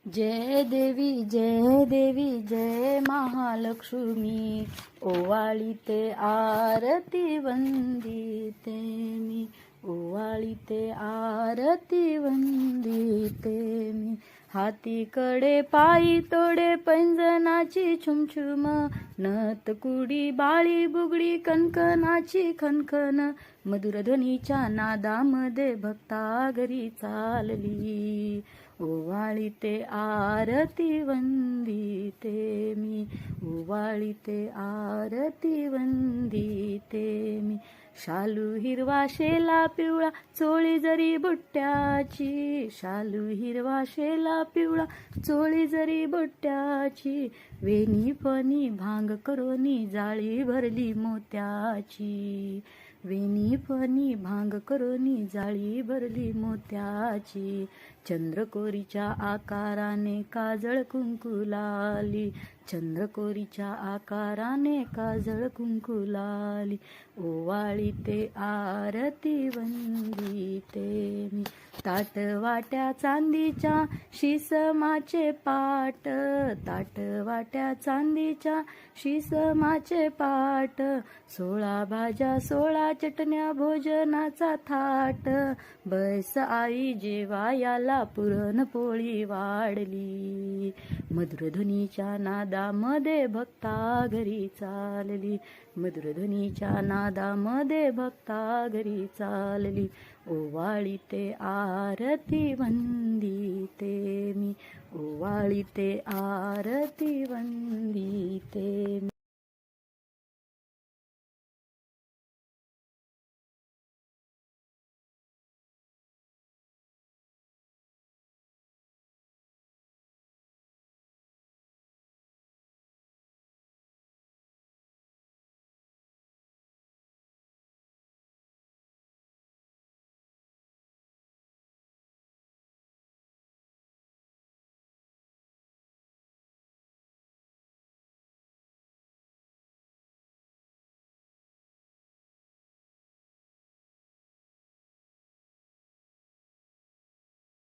जय देवी जय महालक्ष्मी, ओवाळीते आरती वंदिते मी, ओवाळीते आरती वंदिते मी. हातीकडे पायी तोडे पैंजनाची छुमछुम, नथ कुडी बाळी बुगडी कणकणाची खनखन, मधुर ध्वनीच्या नादामध्ये भक्ता घरी चालली. ओवाळीते आरती वंदिते मी, ओवाळीते आरती वंदिते मी. शालू हिरवा शेला पिवळा चोळी जरी बुट्ट्याची, शालू हिरवा शेला पिवळा चोळी जरी बुट्ट्याची. वेणी फणी भांग करोनी जाळी भरली मोत्याची, वेणी फणी भांग करोनी जाळी भरली मोत्याची. चंद्रकोरीच्या आकाराने काजळ कुंकू लाली, चंद्रकोरीच्या आकाराने काजळ कुंकू लाली. ओवाळीते आरती वंदिते मी. ताट वाट्या चांदीच्या शिसमाचे पाट, ताट वाट्या चांदीच्या शिसमाचे पाट. 16 भाज्या 16 चटण्या भोजनाचा थाट, बैस आई जेवायाला पुरणपोळी वाढली. मधुर ध्वनीच्या नादामध्ये भक्ता घरी चालली, मधुर ध्वनीच्या नादामध्ये भक्ता घरी चालली. ओवाळीते आरती वंदिते मी, ओवाळीते आरती वंदिते मी.